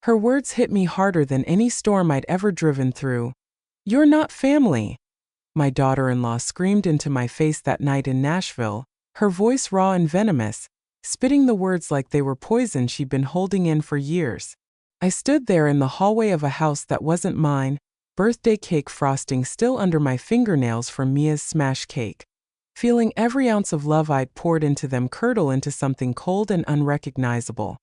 Her words hit me harder than any storm I'd ever driven through. "You're not family," my daughter-in-law screamed into my face that night in Nashville, her voice raw and venomous, spitting the words like they were poison she'd been holding in for years. I stood there in the hallway of a house that wasn't mine, birthday cake frosting still under my fingernails from Mia's smash cake, feeling every ounce of love I'd poured into them curdle into something cold and unrecognizable.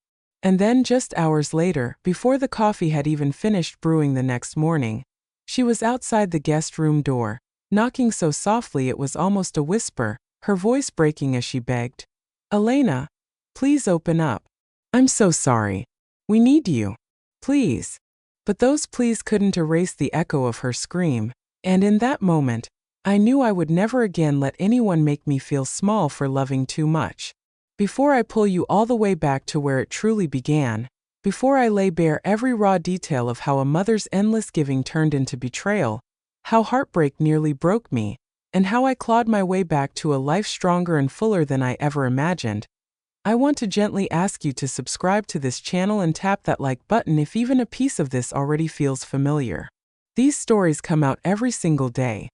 And then, just hours later, before the coffee had even finished brewing the next morning, she was outside the guest room door, knocking so softly it was almost a whisper, her voice breaking as she begged, "Elena, please open up. I'm so sorry. We need you. Please." But those pleas couldn't erase the echo of her scream, and in that moment, I knew I would never again let anyone make me feel small for loving too much. Before I pull you all the way back to where it truly began, before I lay bare every raw detail of how a mother's endless giving turned into betrayal, how heartbreak nearly broke me, and how I clawed my way back to a life stronger and fuller than I ever imagined, I want to gently ask you to subscribe to this channel and tap that like button if even a piece of this already feels familiar. These stories come out every single day.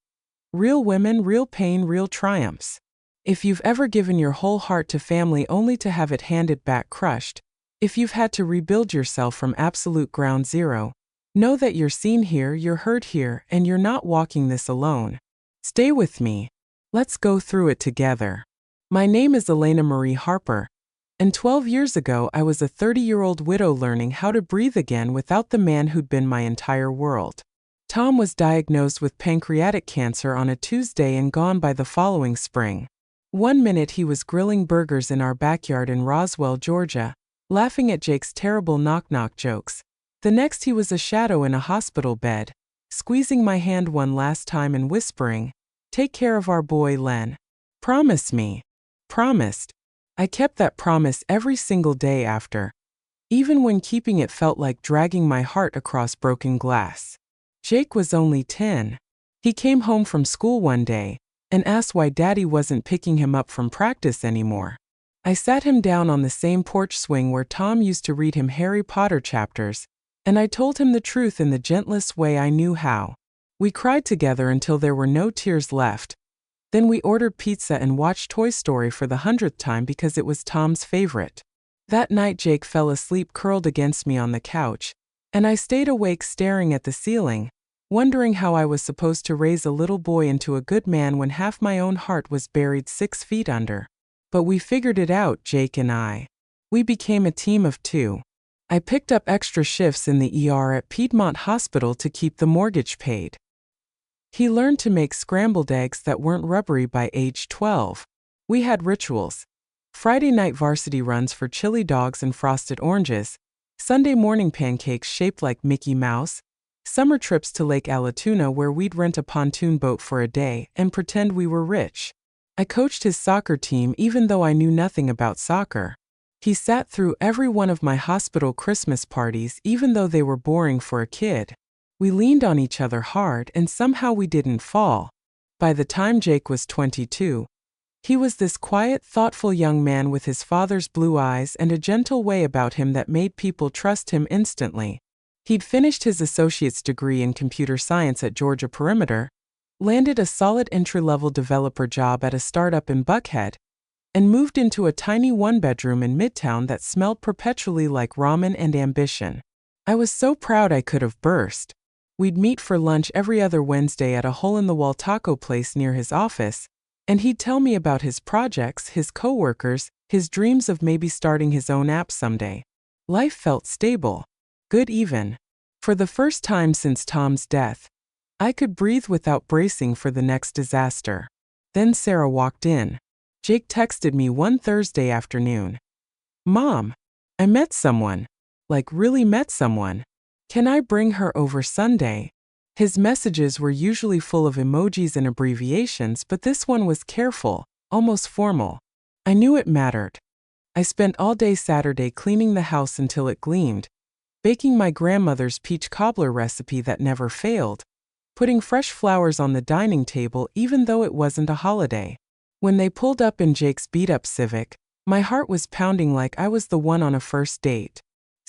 Real women, real pain, real triumphs. If you've ever given your whole heart to family only to have it handed back crushed, if you've had to rebuild yourself from absolute ground zero, know that you're seen here, you're heard here, and you're not walking this alone. Stay with me. Let's go through it together. My name is Elena Marie Harper, and 12 years ago I was a 30-year-old widow learning how to breathe again without the man who'd been my entire world. Tom was diagnosed with pancreatic cancer on a Tuesday and gone by the following spring. One minute he was grilling burgers in our backyard in Roswell, Georgia, laughing at Jake's terrible knock-knock jokes. The next he was a shadow in a hospital bed, squeezing my hand one last time and whispering, "Take care of our boy, Len. Promise me." Promised. I kept that promise every single day after, even when keeping it felt like dragging my heart across broken glass. Jake was only 10. He came home from school one day and asked why Daddy wasn't picking him up from practice anymore. I sat him down on the same porch swing where Tom used to read him Harry Potter chapters, and I told him the truth in the gentlest way I knew how. We cried together until there were no tears left. Then we ordered pizza and watched Toy Story for the 100th time because it was Tom's favorite. That night Jake fell asleep curled against me on the couch, and I stayed awake staring at the ceiling, wondering how I was supposed to raise a little boy into a good man when half my own heart was buried 6 feet under. But we figured it out, Jake and I. We became a team of 2. I picked up extra shifts in the ER at Piedmont Hospital to keep the mortgage paid. He learned to make scrambled eggs that weren't rubbery by age 12. We had rituals. Friday night varsity runs for chili dogs and frosted oranges, Sunday morning pancakes shaped like Mickey Mouse, summer trips to Lake Allatoona where we'd rent a pontoon boat for a day and pretend we were rich. I coached his soccer team even though I knew nothing about soccer. He sat through every one of my hospital Christmas parties even though they were boring for a kid. We leaned on each other hard and somehow we didn't fall. By the time Jake was 22, he was this quiet, thoughtful young man with his father's blue eyes and a gentle way about him that made people trust him instantly. He'd finished his associate's degree in computer science at Georgia Perimeter, landed a solid entry-level developer job at a startup in Buckhead, and moved into a tiny one-bedroom in Midtown that smelled perpetually like ramen and ambition. I was so proud I could have burst. We'd meet for lunch every other Wednesday at a hole-in-the-wall taco place near his office, and he'd tell me about his projects, his coworkers, his dreams of maybe starting his own app someday. Life felt stable. Good even. For the first time since Tom's death, I could breathe without bracing for the next disaster. Then Sarah walked in. Jake texted me one Thursday afternoon. "Mom, I met someone. Like really met someone. Can I bring her over Sunday?" His messages were usually full of emojis and abbreviations, but this one was careful, almost formal. I knew it mattered. I spent all day Saturday cleaning the house until it gleamed, baking my grandmother's peach cobbler recipe that never failed, putting fresh flowers on the dining table even though it wasn't a holiday. When they pulled up in Jake's beat-up Civic, my heart was pounding like I was the one on a first date.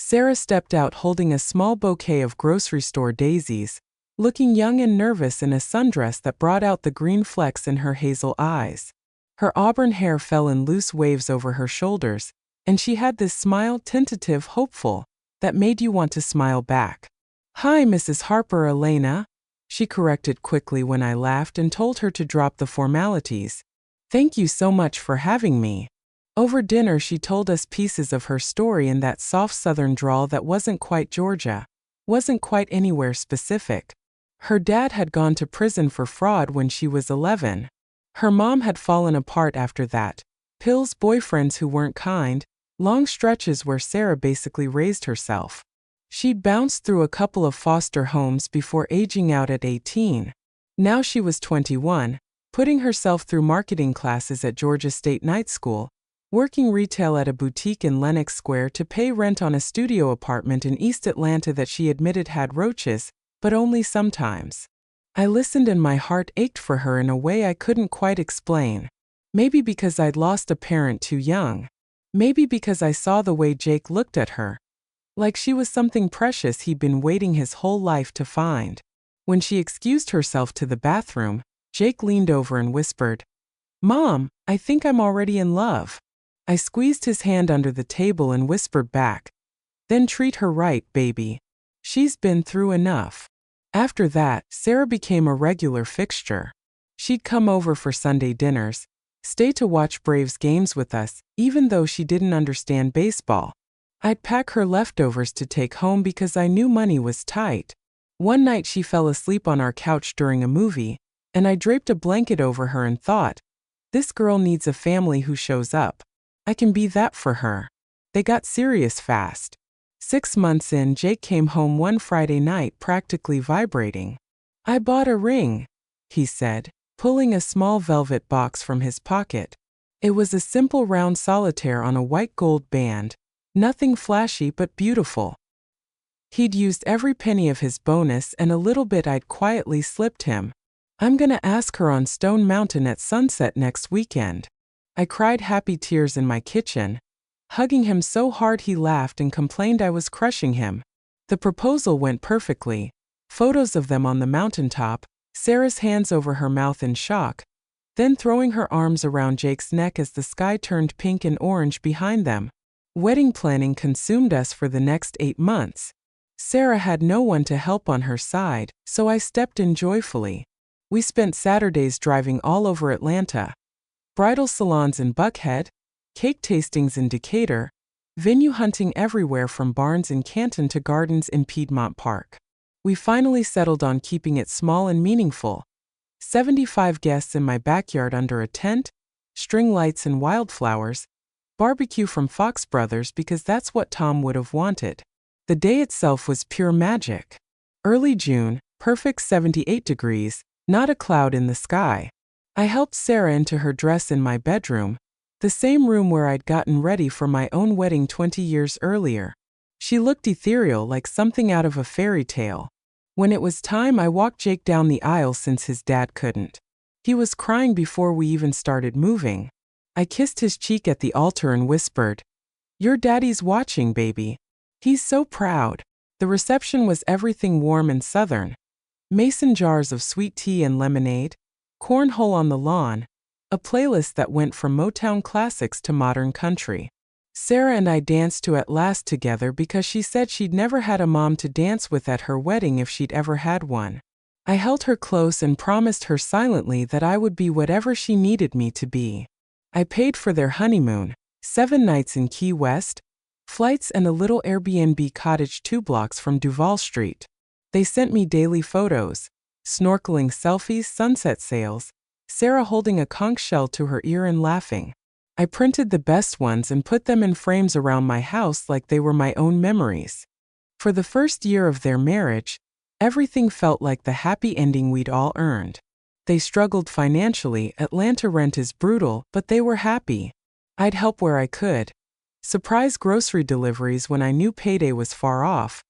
Sarah stepped out holding a small bouquet of grocery store daisies, looking young and nervous in a sundress that brought out the green flecks in her hazel eyes. Her auburn hair fell in loose waves over her shoulders, and she had this smile, tentative, hopeful, that made you want to smile back. "Hi, Mrs. Harper Elena," she corrected quickly when I laughed and told her to drop the formalities. "Thank you so much for having me." Over dinner she told us pieces of her story in that soft southern drawl that wasn't quite Georgia, wasn't quite anywhere specific. Her dad had gone to prison for fraud when she was 11. Her mom had fallen apart after that. Pills, boyfriends who weren't kind, long stretches where Sarah basically raised herself. She'd bounced through a couple of foster homes before aging out at 18. Now she was 21, putting herself through marketing classes at Georgia State Night School, working retail at a boutique in Lenox Square to pay rent on a studio apartment in East Atlanta that she admitted had roaches, but only sometimes. I listened and my heart ached for her in a way I couldn't quite explain. Maybe because I'd lost a parent too young. Maybe because I saw the way Jake looked at her. Like she was something precious he'd been waiting his whole life to find. When she excused herself to the bathroom, Jake leaned over and whispered, "Mom, I think I'm already in love." I squeezed his hand under the table and whispered back, "Then treat her right, baby. She's been through enough." After that, Sarah became a regular fixture. She'd come over for Sunday dinners, stay to watch Braves games with us, even though she didn't understand baseball. I'd pack her leftovers to take home because I knew money was tight. One night she fell asleep on our couch during a movie, and I draped a blanket over her and thought, this girl needs a family who shows up. I can be that for her. They got serious fast. 6 months in, Jake came home one Friday night practically vibrating. "I bought a ring," he said, pulling a small velvet box from his pocket. It was a simple round solitaire on a white gold band. Nothing flashy but beautiful. He'd used every penny of his bonus and a little bit I'd quietly slipped him. "I'm gonna ask her on Stone Mountain at sunset next weekend." I cried happy tears in my kitchen, hugging him so hard he laughed and complained I was crushing him. The proposal went perfectly. Photos of them on the mountaintop, Sarah's hands over her mouth in shock, then throwing her arms around Jake's neck as the sky turned pink and orange behind them. Wedding planning consumed us for the next 8 months. Sarah had no one to help on her side, so I stepped in joyfully. We spent Saturdays driving all over Atlanta. Bridal salons in Buckhead, cake tastings in Decatur, venue hunting everywhere from barns in Canton to gardens in Piedmont Park. We finally settled on keeping it small and meaningful. 75 guests in my backyard under a tent, string lights and wildflowers, barbecue from Fox Brothers because that's what Tom would have wanted. The day itself was pure magic. Early June, perfect 78 degrees, not a cloud in the sky. I helped Sarah into her dress in my bedroom, the same room where I'd gotten ready for my own wedding 20 years earlier. She looked ethereal, like something out of a fairy tale. When it was time, I walked Jake down the aisle since his dad couldn't. He was crying before we even started moving. I kissed his cheek at the altar and whispered, "Your daddy's watching, baby. He's so proud." The reception was everything warm and southern. Mason jars of sweet tea and lemonade, cornhole on the lawn, a playlist that went from Motown classics to modern country. Sarah and I danced to At Last together because she said she'd never had a mom to dance with at her wedding if she'd ever had one. I held her close and promised her silently that I would be whatever she needed me to be. I paid for their honeymoon, 7 nights in Key West, flights and a little Airbnb cottage 2 blocks from Duval Street. They sent me daily photos, snorkeling selfies, sunset sails, Sarah holding a conch shell to her ear and laughing. I printed the best ones and put them in frames around my house like they were my own memories. For the first year of their marriage, everything felt like the happy ending we'd all earned. They struggled financially, Atlanta rent is brutal, but they were happy. I'd help where I could. Surprise grocery deliveries when I knew payday was far off.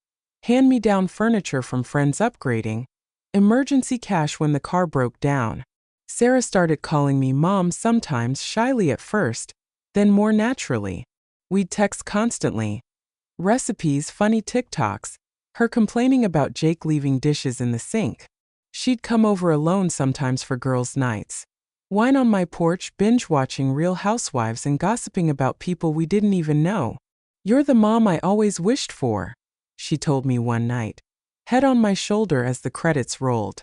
Hand-me-down furniture from friends upgrading. Emergency cash when the car broke down. Sarah started calling me Mom, sometimes shyly at first, then more naturally. We'd text constantly. Recipes, funny TikToks, her complaining about Jake leaving dishes in the sink. She'd come over alone sometimes for girls' nights. Wine on my porch, binge-watching Real Housewives and gossiping about people we didn't even know. "You're the mom I always wished for," she told me one night, head on my shoulder as the credits rolled.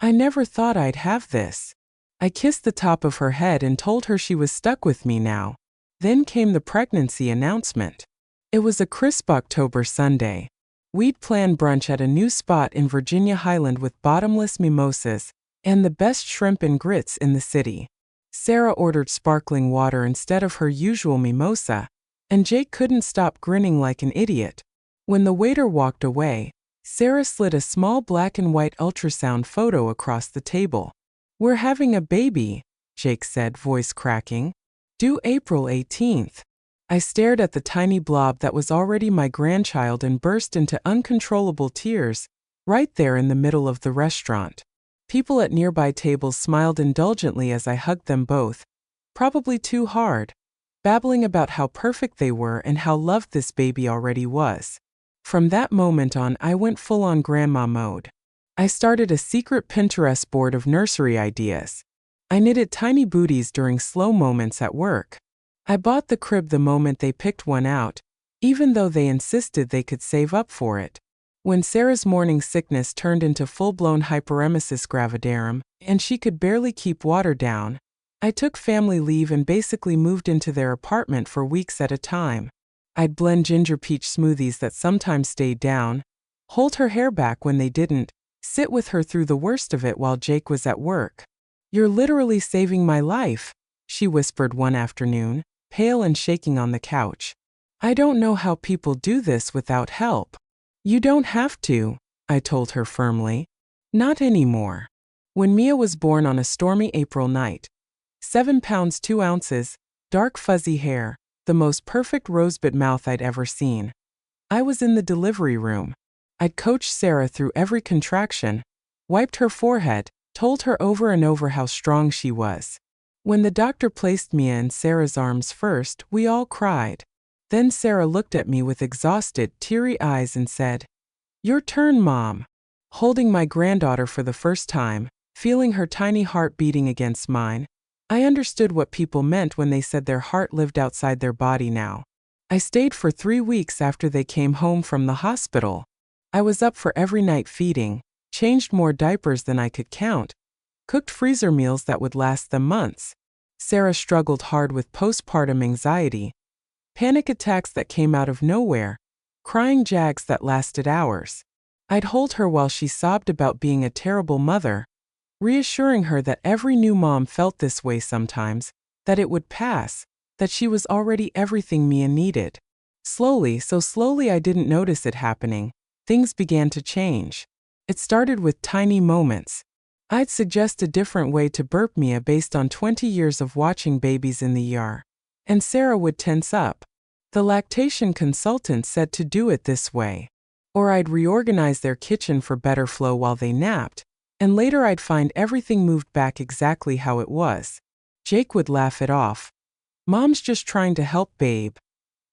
I never thought I'd have this. I kissed the top of her head and told her she was stuck with me now. Then came the pregnancy announcement. It was a crisp October Sunday. We'd planned brunch at a new spot in Virginia Highland with bottomless mimosas and the best shrimp and grits in the city. Sarah ordered sparkling water instead of her usual mimosa, and Jake couldn't stop grinning like an idiot. When the waiter walked away, Sarah slid a small black and white ultrasound photo across the table. "We're having a baby," Jake said, voice cracking. "Due April 18th. I stared at the tiny blob that was already my grandchild and burst into uncontrollable tears, right there in the middle of the restaurant. People at nearby tables smiled indulgently as I hugged them both, probably too hard, babbling about how perfect they were and how loved this baby already was. From that moment on, I went full-on grandma mode. I started a secret Pinterest board of nursery ideas. I knitted tiny booties during slow moments at work. I bought the crib the moment they picked one out, even though they insisted they could save up for it. When Sarah's morning sickness turned into full-blown hyperemesis gravidarum, and she could barely keep water down, I took family leave and basically moved into their apartment for weeks at a time. I'd blend ginger peach smoothies that sometimes stayed down, hold her hair back when they didn't, sit with her through the worst of it while Jake was at work. "You're literally saving my life," she whispered one afternoon, pale and shaking on the couch. "I don't know how people do this without help." "You don't have to," I told her firmly. "Not anymore." When Mia was born on a stormy April night, 7 pounds 2 ounces, dark fuzzy hair, the most perfect rosebud mouth I'd ever seen, I was in the delivery room. I'd coached Sarah through every contraction, wiped her forehead, told her over and over how strong she was. When the doctor placed Mia in Sarah's arms first, we all cried. Then Sarah looked at me with exhausted, teary eyes and said, "Your turn, Mom." Holding my granddaughter for the first time, feeling her tiny heart beating against mine, I understood what people meant when they said their heart lived outside their body now. I stayed for 3 weeks after they came home from the hospital. I was up for every night feeding, changed more diapers than I could count, cooked freezer meals that would last them months. Sarah struggled hard with postpartum anxiety, panic attacks that came out of nowhere, crying jags that lasted hours. I'd hold her while she sobbed about being a terrible mother, reassuring her that every new mom felt this way sometimes, that it would pass, that she was already everything Mia needed. Slowly, so slowly I didn't notice it happening, things began to change. It started with tiny moments. I'd suggest a different way to burp Mia based on 20 years of watching babies in the ER, and Sarah would tense up. The lactation consultant said to do it this way. Or I'd reorganize their kitchen for better flow while they napped, and later I'd find everything moved back exactly how it was. Jake would laugh it off. "Mom's just trying to help, babe."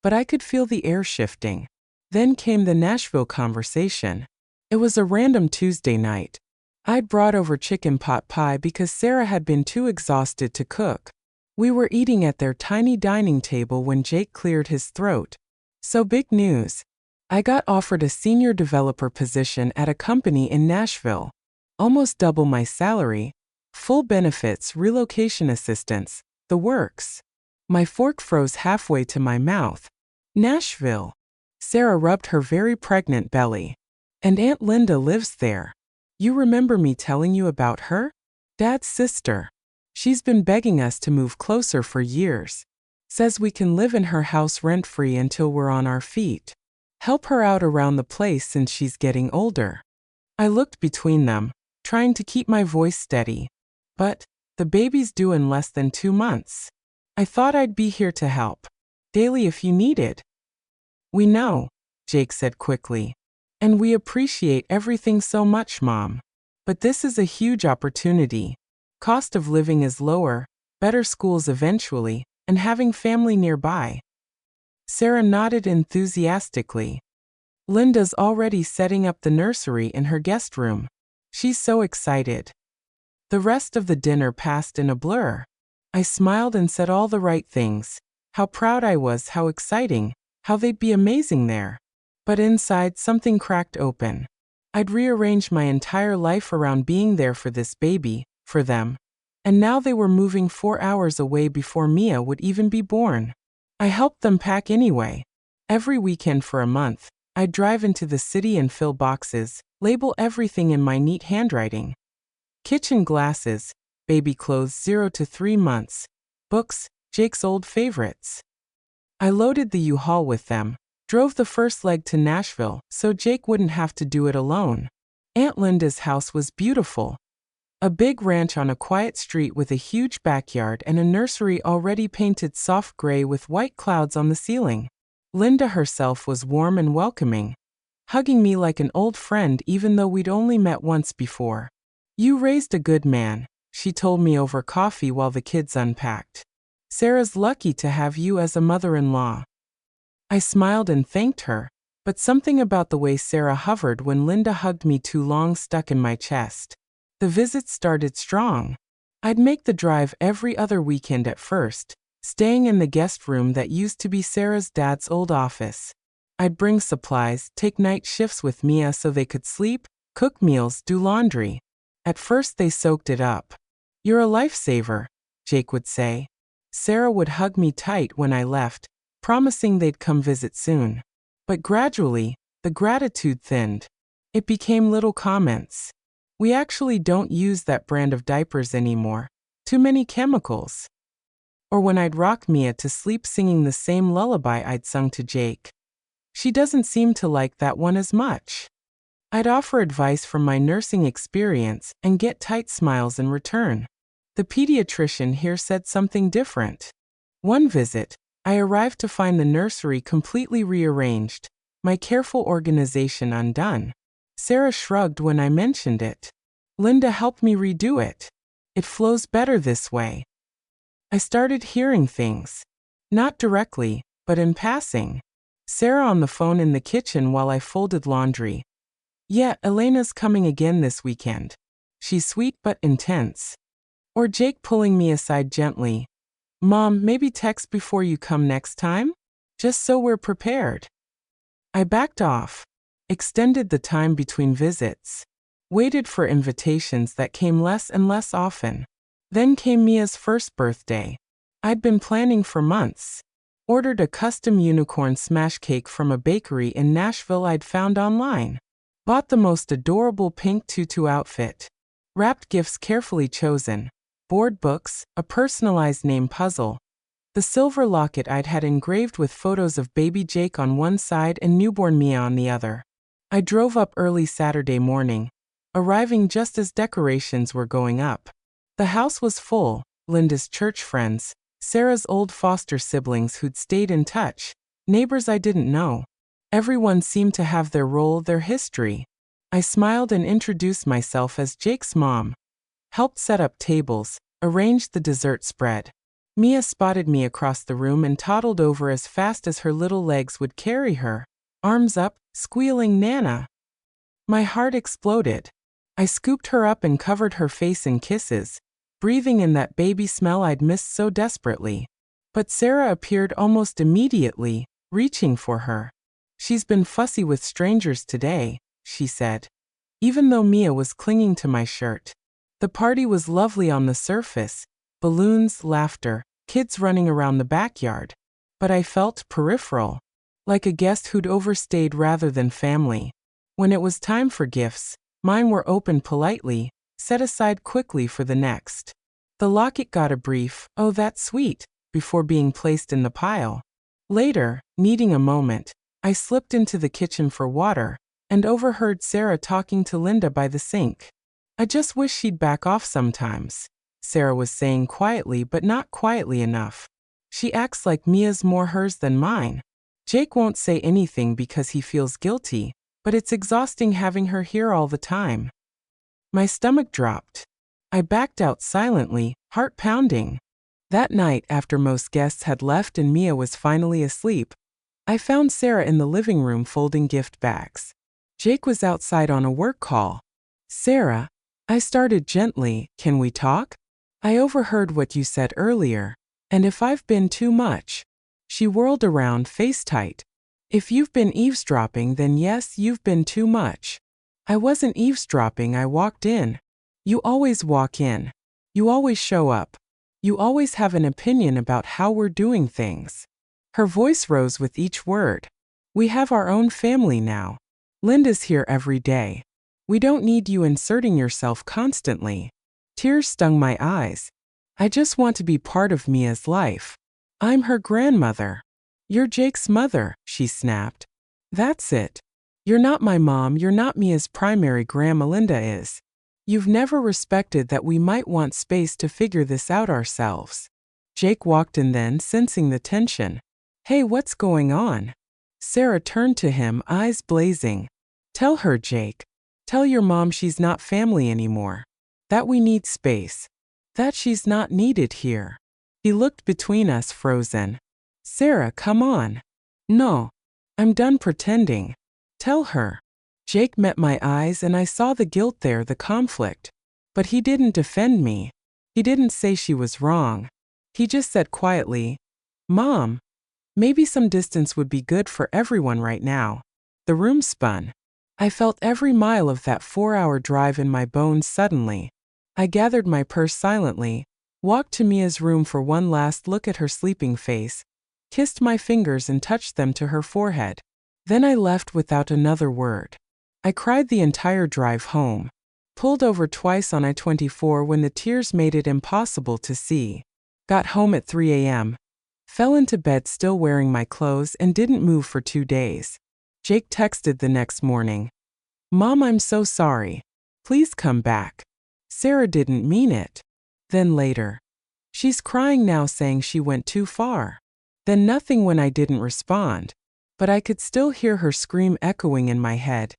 But I could feel the air shifting. Then came the Nashville conversation. It was a random Tuesday night. I'd brought over chicken pot pie because Sarah had been too exhausted to cook. We were eating at their tiny dining table when Jake cleared his throat. So big news. I got offered a senior developer position at a company in Nashville. Almost double my salary, full benefits, relocation assistance, the works. My fork froze halfway to my mouth. Nashville. Sarah rubbed her very pregnant belly. "And Aunt Linda lives there. You remember me telling you about her? Dad's sister. She's been begging us to move closer for years. Says we can live in her house rent-free until we're on our feet. Help her out around the place since she's getting older." I looked between them, trying to keep my voice steady. "But the baby's due in less than 2 months. I thought I'd be here to help. Daily if you needed." "We know," Jake said quickly. "And we appreciate everything so much, Mom. But this is a huge opportunity. Cost of living is lower, better schools eventually, and having family nearby." Sarah nodded enthusiastically. Linda's already setting up the nursery in her guest room. She's so excited. The rest of the dinner passed in a blur. I smiled and said all the right things. How proud I was, how exciting, how they'd be amazing there. But inside, something cracked open. I'd rearranged my entire life around being there for this baby, for them. And now they were moving 4 hours away before Mia would even be born. I helped them pack anyway. Every weekend for a month, I'd drive into the city and fill boxes, label everything in my neat handwriting. Kitchen glasses, baby clothes 0 to 3 months, books, Jake's old favorites. I loaded the U-Haul with them, drove the first leg to Nashville so Jake wouldn't have to do it alone. Aunt Linda's house was beautiful. A big ranch on a quiet street with a huge backyard and a nursery already painted soft gray with white clouds on the ceiling. Linda herself was warm and welcoming, hugging me like an old friend even though we'd only met once before. "You raised a good man," she told me over coffee while the kids unpacked. "Sarah's lucky to have you as a mother-in-law." I smiled and thanked her, but something about the way Sarah hovered when Linda hugged me too long stuck in my chest. The visits started strong. I'd make the drive every other weekend at first, staying in the guest room that used to be Sarah's dad's old office. I'd bring supplies, take night shifts with Mia so they could sleep, cook meals, do laundry. At first they soaked it up. "You're a lifesaver," Jake would say. Sarah would hug me tight when I left, promising they'd come visit soon. But gradually, the gratitude thinned. It became little comments. "We actually don't use that brand of diapers anymore. Too many chemicals." Or when I'd rock Mia to sleep singing the same lullaby I'd sung to Jake. "She doesn't seem to like that one as much." I'd offer advice from my nursing experience and get tight smiles in return. The pediatrician here said something different. One visit, I arrived to find the nursery completely rearranged, my careful organization undone. Sarah shrugged when I mentioned it. "Linda helped me redo it. It flows better this way." I started hearing things. Not directly, but in passing. Sarah on the phone in the kitchen while I folded laundry. "Yeah, Elena's coming again this weekend. She's sweet but intense." Or Jake pulling me aside gently. "Mom, maybe text before you come next time? Just so we're prepared." I backed off, extended the time between visits, waited for invitations that came less and less often. Then came Mia's first birthday. I'd been planning for months. Ordered a custom unicorn smash cake from a bakery in Nashville I'd found online. Bought the most adorable pink tutu outfit. Wrapped gifts carefully chosen. Board books, a personalized name puzzle. The silver locket I'd had engraved with photos of baby Jake on one side and newborn Mia on the other. I drove up early Saturday morning, arriving just as decorations were going up. The house was full, Linda's church friends, Sarah's old foster siblings who'd stayed in touch, neighbors I didn't know. Everyone seemed to have their role, their history. I smiled and introduced myself as Jake's mom. Helped set up tables, arranged the dessert spread. Mia spotted me across the room and toddled over as fast as her little legs would carry her, arms up, squealing "Nana." My heart exploded. I scooped her up and covered her face in kisses, breathing in that baby smell I'd missed so desperately. But Sarah appeared almost immediately, reaching for her. "She's been fussy with strangers today," she said, even though Mia was clinging to my shirt. The party was lovely on the surface, balloons, laughter, kids running around the backyard. But I felt peripheral, like a guest who'd overstayed rather than family. When it was time for gifts, mine were opened politely, set aside quickly for the next. The locket got a brief, "Oh, that's sweet," before being placed in the pile. Later, needing a moment, I slipped into the kitchen for water and overheard Sarah talking to Linda by the sink. "I just wish she'd back off sometimes," Sarah was saying quietly but not quietly enough. "She acts like Mia's more hers than mine. Jake won't say anything because he feels guilty, but it's exhausting having her here all the time." My stomach dropped. I backed out silently, heart pounding. That night, after most guests had left and Mia was finally asleep, I found Sarah in the living room folding gift bags. Jake was outside on a work call. Sarah, I started gently, can we talk? I overheard what you said earlier, and if I've been too much. She whirled around, face tight. If you've been eavesdropping, then yes, you've been too much. I wasn't eavesdropping, I walked in. You always walk in. You always show up. You always have an opinion about how we're doing things. Her voice rose with each word. We have our own family now. Linda's here every day. We don't need you inserting yourself constantly. Tears stung my eyes. I just want to be part of Mia's life. I'm her grandmother. You're Jake's mother, she snapped. That's it. You're not my mom, you're not Mia's primary grandma, Linda is. You've never respected that we might want space to figure this out ourselves. Jake walked in then, sensing the tension. Hey, what's going on? Sarah turned to him, eyes blazing. Tell her, Jake. Tell your mom she's not family anymore. That we need space. That she's not needed here. He looked between us, frozen. Sarah, come on. No. I'm done pretending. Tell her. Jake met my eyes and I saw the guilt there, the conflict. But he didn't defend me. He didn't say she was wrong. He just said quietly, Mom, maybe some distance would be good for everyone right now. The room spun. I felt every mile of that 4-hour drive in my bones suddenly. I gathered my purse silently, walked to Mia's room for one last look at her sleeping face, kissed my fingers and touched them to her forehead. Then I left without another word. I cried the entire drive home. Pulled over twice on I-24 when the tears made it impossible to see. Got home at 3 a.m. Fell into bed still wearing my clothes and didn't move for 2 days. Jake texted the next morning. Mom, I'm so sorry. Please come back. Sarah didn't mean it. Then later. She's crying now saying she went too far. Then nothing when I didn't respond. But I could still hear her scream echoing in my head.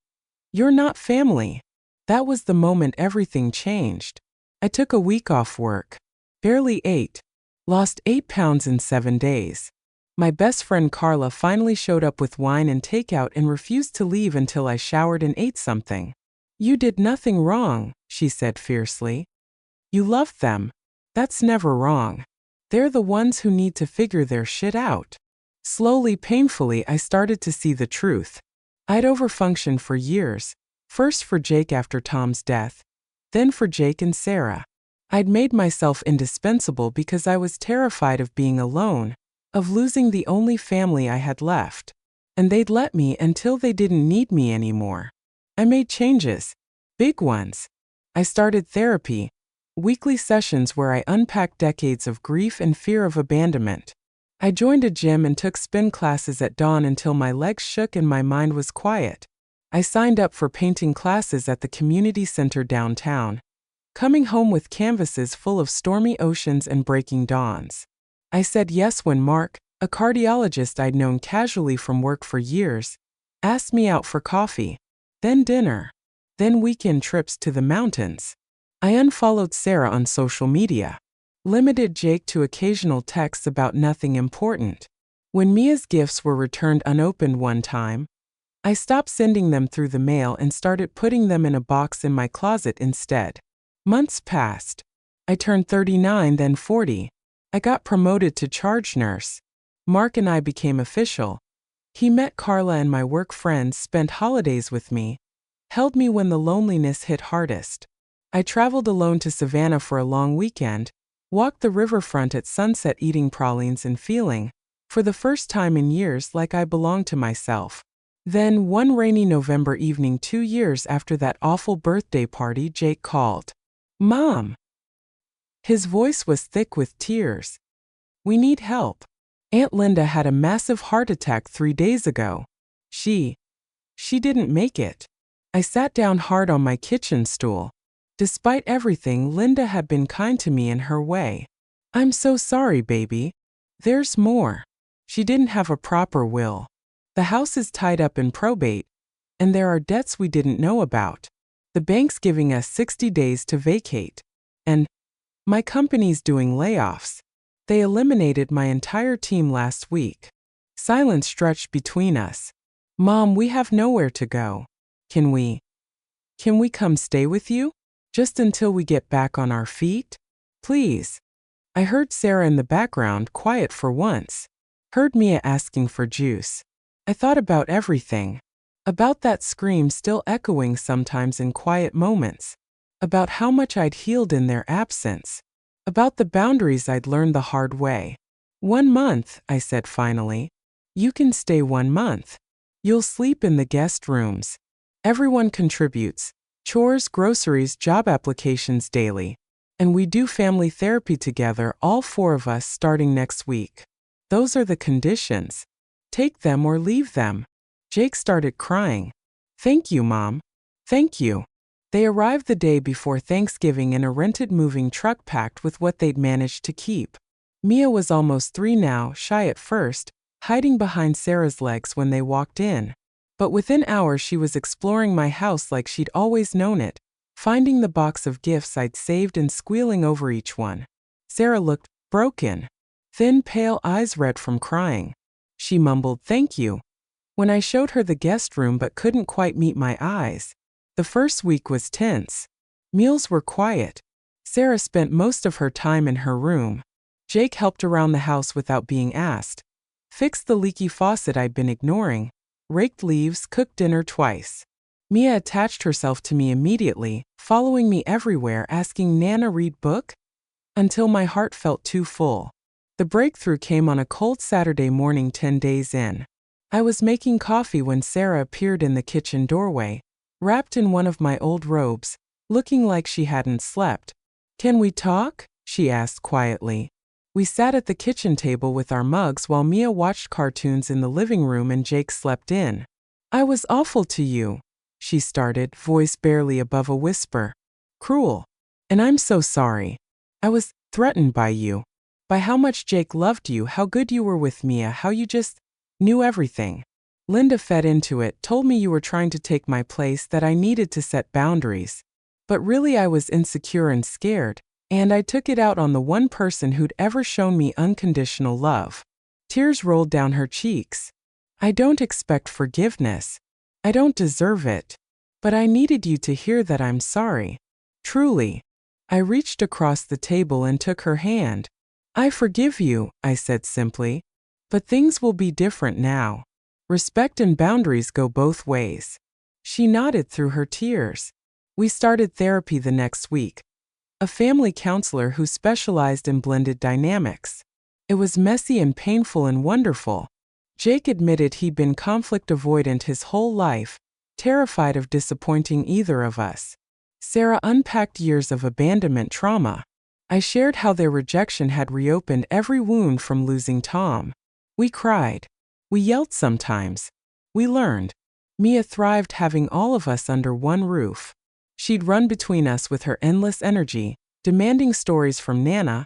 You're not family. That was the moment everything changed. I took a week off work. Barely ate. Lost 8 pounds in 7 days. My best friend Carla finally showed up with wine and takeout and refused to leave until I showered and ate something. You did nothing wrong, she said fiercely. You loved them. That's never wrong. They're the ones who need to figure their shit out. Slowly, painfully, I started to see the truth. I'd overfunctioned for years, first for Jake after Tom's death, then for Jake and Sarah. I'd made myself indispensable because I was terrified of being alone, of losing the only family I had left. And they'd let me until they didn't need me anymore. I made changes, big ones. I started therapy, weekly sessions where I unpacked decades of grief and fear of abandonment. I joined a gym and took spin classes at dawn until my legs shook and my mind was quiet. I signed up for painting classes at the community center downtown, coming home with canvases full of stormy oceans and breaking dawns. I said yes when Mark, a cardiologist I'd known casually from work for years, asked me out for coffee, then dinner, then weekend trips to the mountains. I unfollowed Sarah on social media. Limited Jake to occasional texts about nothing important. When Mia's gifts were returned unopened one time, I stopped sending them through the mail and started putting them in a box in my closet instead. Months passed. I turned 39, then 40. I got promoted to charge nurse. Mark and I became official. He met Carla and my work friends, spent holidays with me, held me when the loneliness hit hardest. I traveled alone to Savannah for a long weekend, walked the riverfront at sunset eating pralines and feeling, for the first time in years, like I belonged to myself. Then, one rainy November evening 2 years after that awful birthday party, Jake called. Mom! His voice was thick with tears. We need help. Aunt Linda had a massive heart attack 3 days ago. She didn't make it. I sat down hard on my kitchen stool. Despite everything, Linda had been kind to me in her way. I'm so sorry, baby. There's more. She didn't have a proper will. The house is tied up in probate, and there are debts we didn't know about. The bank's giving us 60 days to vacate. And my company's doing layoffs. They eliminated my entire team last week. Silence stretched between us. Mom, we have nowhere to go. Can we come stay with you? Just until we get back on our feet? Please. I heard Sarah in the background, quiet for once. Heard Mia asking for juice. I thought about everything. About that scream still echoing sometimes in quiet moments. About how much I'd healed in their absence. About the boundaries I'd learned the hard way. 1 month, I said finally. You can stay 1 month. You'll sleep in the guest rooms. Everyone contributes. Chores, groceries, job applications daily. And we do family therapy together, all 4 of us, starting next week. Those are the conditions. Take them or leave them. Jake started crying. Thank you, Mom. Thank you. They arrived the day before Thanksgiving in a rented moving truck packed with what they'd managed to keep. Mia was almost 3 now, shy at first, hiding behind Sarah's legs when they walked in. But within hours she was exploring my house like she'd always known it, finding the box of gifts I'd saved and squealing over each one. Sarah looked broken. Thin, pale eyes red from crying. She mumbled, "Thank you," when I showed her the guest room but couldn't quite meet my eyes. The first week was tense. Meals were quiet. Sarah spent most of her time in her room. Jake helped around the house without being asked. Fixed the leaky faucet I'd been ignoring. Raked leaves, cooked dinner twice. Mia attached herself to me immediately, following me everywhere, asking, "Nana, read book?" Until my heart felt too full. The breakthrough came on a cold Saturday morning 10 days in. I was making coffee when Sarah appeared in the kitchen doorway, wrapped in one of my old robes, looking like she hadn't slept. "Can we talk?" she asked quietly. We sat at the kitchen table with our mugs while Mia watched cartoons in the living room and Jake slept in. "I was awful to you," she started, voice barely above a whisper. "Cruel. And I'm so sorry. I was threatened by you. By how much Jake loved you, how good you were with Mia, how you just knew everything. Linda fed into it, told me you were trying to take my place, that I needed to set boundaries. But really I was insecure and scared. And I took it out on the one person who'd ever shown me unconditional love." Tears rolled down her cheeks. "I don't expect forgiveness. I don't deserve it. But I needed you to hear that I'm sorry. Truly." I reached across the table and took her hand. "I forgive you," I said simply. "But things will be different now. Respect and boundaries go both ways." She nodded through her tears. We started therapy the next week. A family counselor who specialized in blended dynamics. It was messy and painful and wonderful. Jake admitted he'd been conflict avoidant his whole life, terrified of disappointing either of us. Sarah unpacked years of abandonment trauma. I shared how their rejection had reopened every wound from losing Tom. We cried. We yelled sometimes. We learned. Mia thrived having all of us under one roof. She'd run between us with her endless energy, demanding stories from Nana,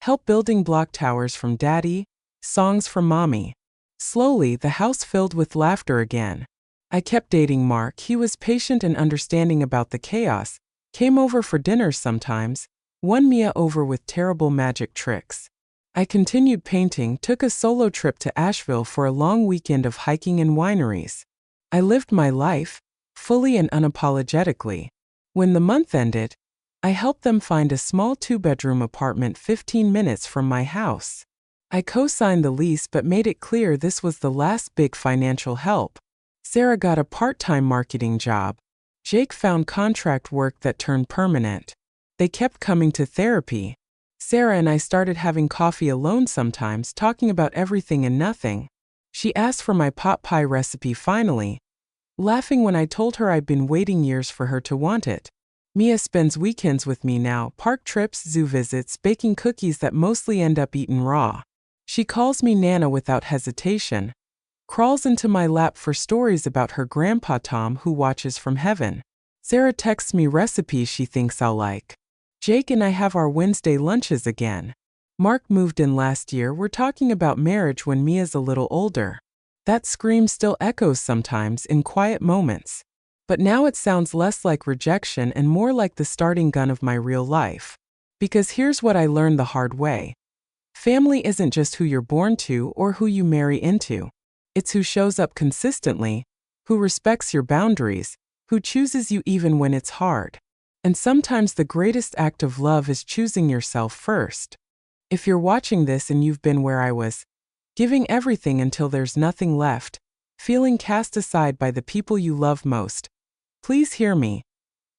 help building block towers from Daddy, songs from Mommy. Slowly, the house filled with laughter again. I kept dating Mark. He was patient and understanding about the chaos, came over for dinners sometimes, won Mia over with terrible magic tricks. I continued painting, took a solo trip to Nashville for a long weekend of hiking and wineries. I lived my life, fully and unapologetically. When the month ended, I helped them find a small 2-bedroom apartment 15 minutes from my house. I co-signed the lease but made it clear this was the last big financial help. Sarah got a part-time marketing job. Jake found contract work that turned permanent. They kept coming to therapy. Sarah and I started having coffee alone sometimes, talking about everything and nothing. She asked for my pot pie recipe finally, laughing when I told her I'd been waiting years for her to want it. Mia spends weekends with me now, park trips, zoo visits, baking cookies that mostly end up eaten raw. She calls me Nana without hesitation, crawls into my lap for stories about her grandpa Tom who watches from heaven. Sarah texts me recipes she thinks I'll like. Jake and I have our Wednesday lunches again. Mark moved in last year. We're talking about marriage when Mia's a little older. That scream still echoes sometimes in quiet moments. But now it sounds less like rejection and more like the starting gun of my real life. Because here's what I learned the hard way. Family isn't just who you're born to or who you marry into. It's who shows up consistently, who respects your boundaries, who chooses you even when it's hard. And sometimes the greatest act of love is choosing yourself first. If you're watching this and you've been where I was, giving everything until there's nothing left, feeling cast aside by the people you love most, please hear me.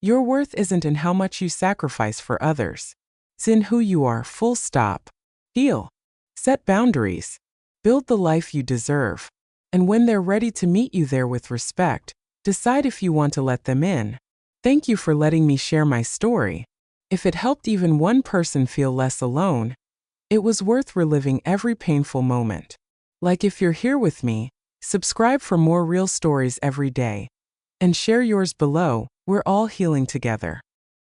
Your worth isn't in how much you sacrifice for others. It's in who you are, full stop. Heal. Set boundaries. Build the life you deserve. And when they're ready to meet you there with respect, decide if you want to let them in. Thank you for letting me share my story. If it helped even one person feel less alone, it was worth reliving every painful moment. Like if you're here with me, subscribe for more real stories every day. And share yours below. We're all healing together.